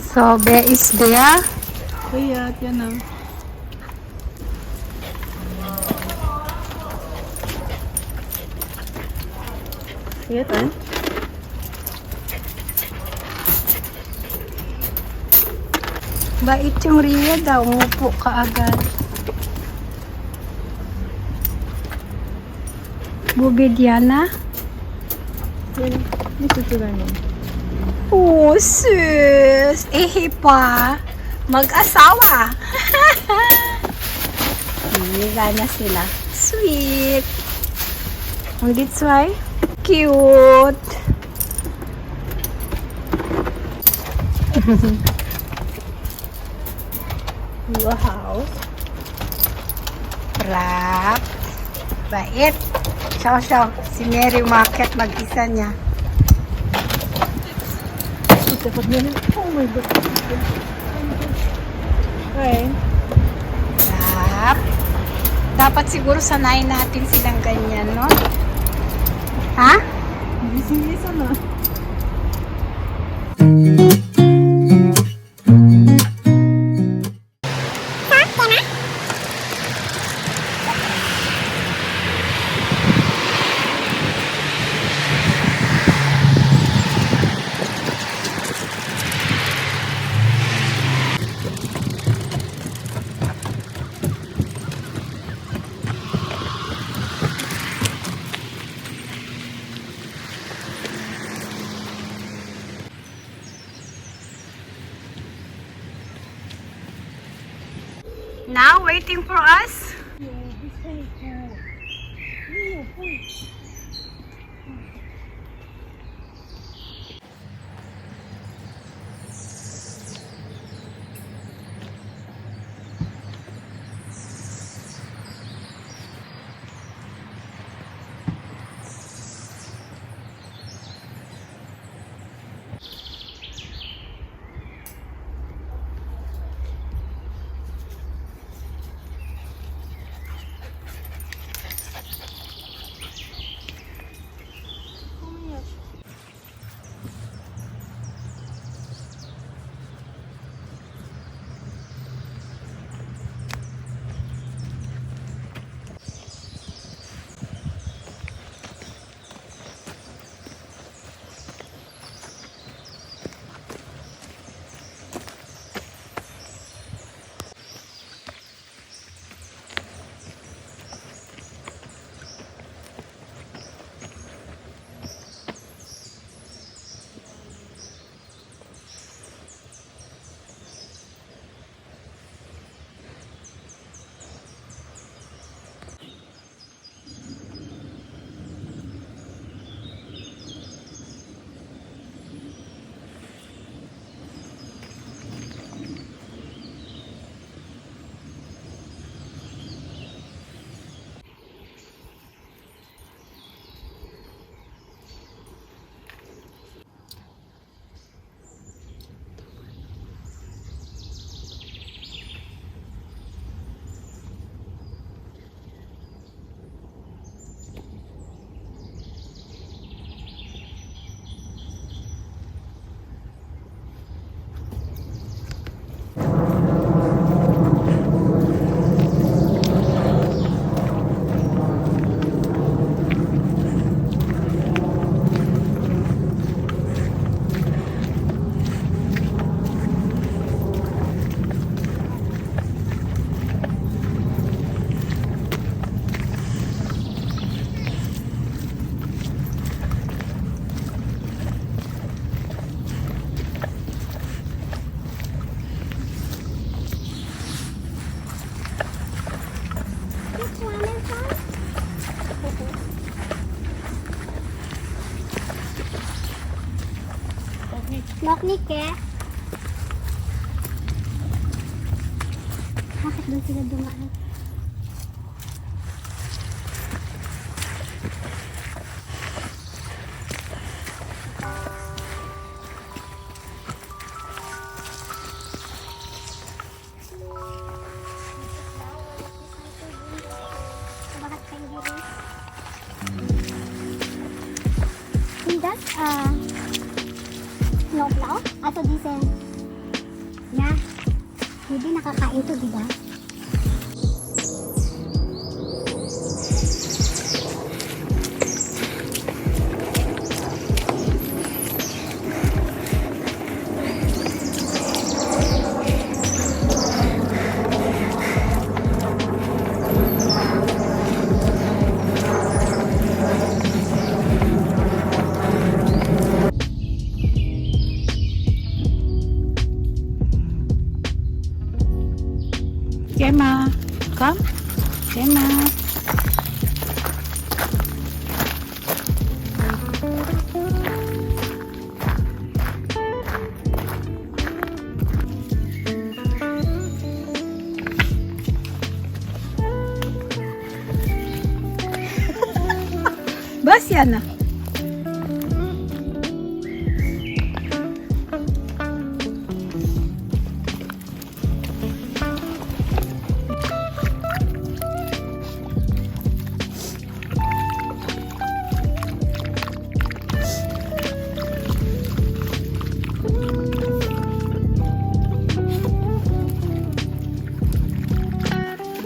So, Bea is there. Kaya, yan na. Kaya tayo? Bait yung Ria daw. Umupo ka agad. Bubid Diana. Yan. Gusto sila niya. Oh, sis. Pa. Mag-asawa. Liga na sila. Sweet. And that's why. Cute. Wow. Rap. Bait. Siya. Si Mary Market mag-isa niya. Dapat ganun. Oh my God. Okay. Rap. Dapat siguro sanayin natin silang ganyan, no? Ha? Gising-gisa na. Now, waiting for us. Maknik eh. Bakit doon sila dumaan? Bakit kayo dito? Sind das Knoblauch? Also diese Hindi nakakain to, di ba? Gemma, come. Gemma. Bas yan na.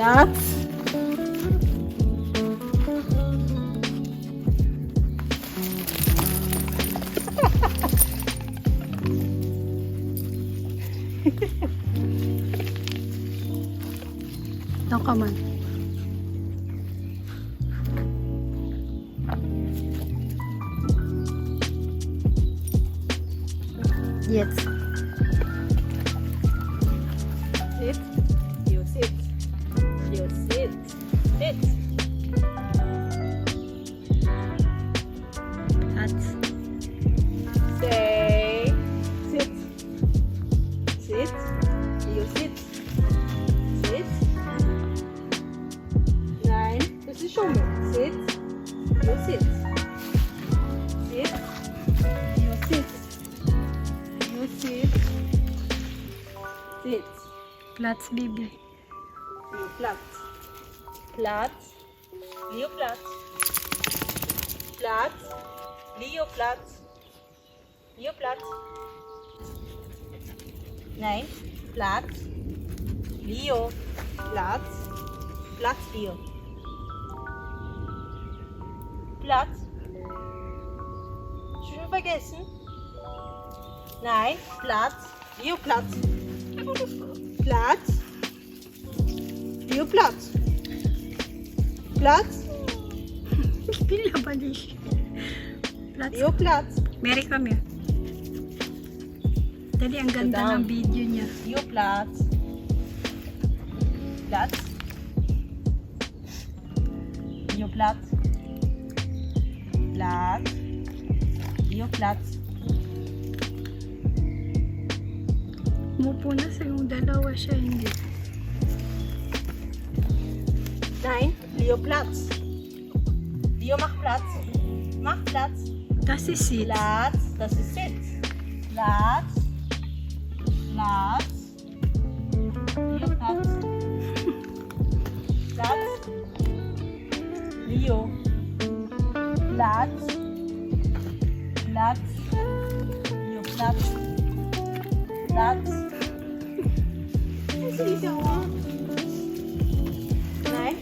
Platz. No, come on. Yes. Sit. You sit. You sit. Sit. That's Say. Sit. Sit. You sit. Sit. Nein, das ist Schummel. Sit. You sit. Sit. You sit. You sit. Sit. Platz, baby. Leo Platz. Platz. Leo Platz. Platz. Leo Platz. Leo Platz. Nein. Platz. Leo. Platz. Platz Leo. Platz. Schon vergessen? Nein. Platz. Leo Platz. Platz. Leo Platz. Platz. Ich will aber nicht. Platz. Leo Platz. Mary, come here. Dali, ang ganda Down. ng video niya. Leo Platz. Platz. Leo Platz. Platz. Leo Platz. Umupo na sa yung dalawa siya, hindi. Nein, Leo Platz. Leo, mach Platz. Mach Platz. Das ist it. Platz. Das ist Sitz. Platz. Platz. Leo Platz. Platz. Leo. Platz. Platz. Leo Platz. Platz. Das ist ja auch. Nein.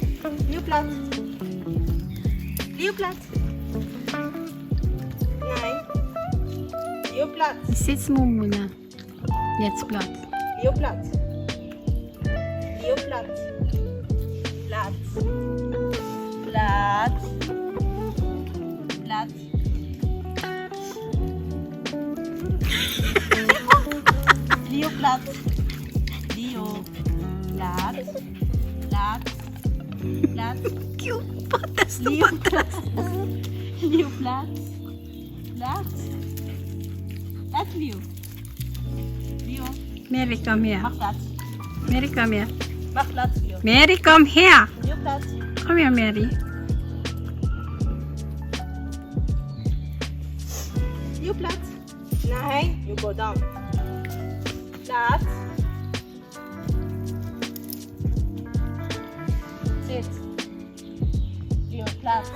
Leo Platz. Leo Platz. Nein. Leo Platz. Sitz mo muna. Jetzt Platz. Leo Platz. Leo Platz. Platz. Platz. Platz. Leo Platz. Leo. Platz. Platz. Platz. Cute. Patas na Leo patas. Leo Platz. Platz. Platz Leo. Leo. Mary, come here. Mach Platz. Mary, come here. Mach Platz, Leo. Mary, come here. Leo Platz. Come here, Mary. Leo Platz. Nein, you go down. Platz. Sit. Leo Platz.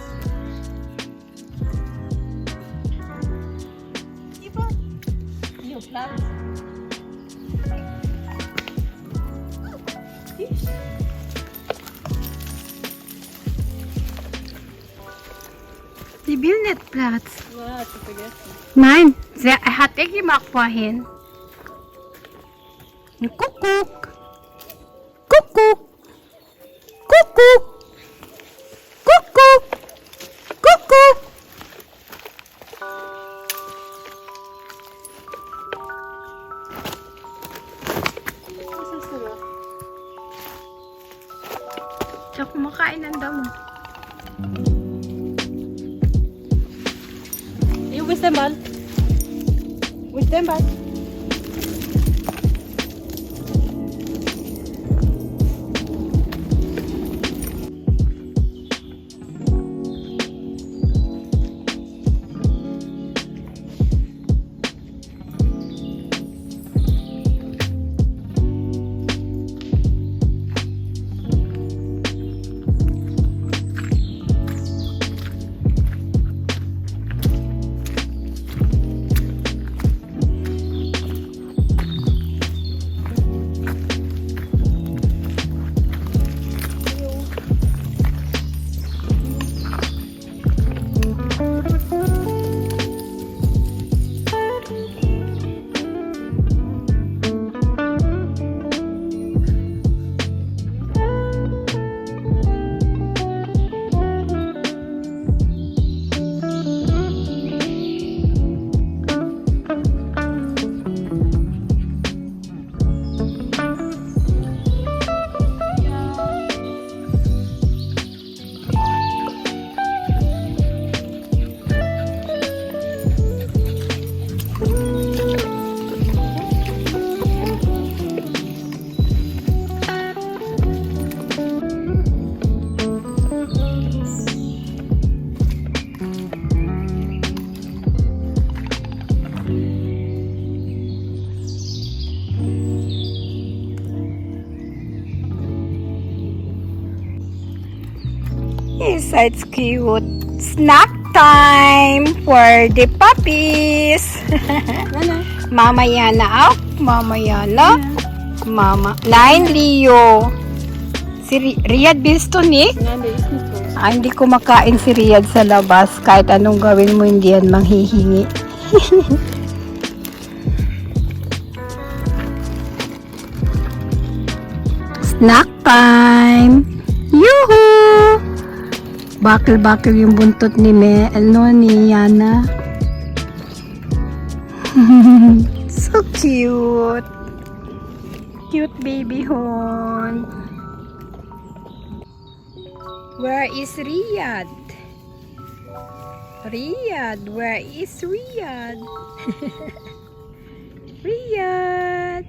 Lieber. Leo Platz. will nicht Platz. Na, hast du vergessen. Nein, er hat gemacht vorhin. Kuckuck. Kuckuck. Kuckuck. Kuckuck. Kuckuck. Was hast du da? Siya kumakain ng damo. Jo, wo ist dein Ball? Wo ist dein Ball? It's cute. Snack time for the puppies. Mamaya na up. Mamaya na. Mama. Nein, Leo. Si Riyad Bilston eh. Nein, der ist nicht groß. Hindi ko makain si Riyad sa labas. Kahit anong gawin mo, hindi yan manghihingi. Snack time! Yuhu! Bakil-bakil yung buntot ni Yana. So cute! Cute baby hon. Where is Riyad? Riyad, where is Riyad? Riyad!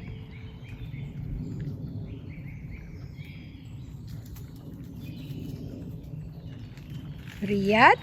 Riyad?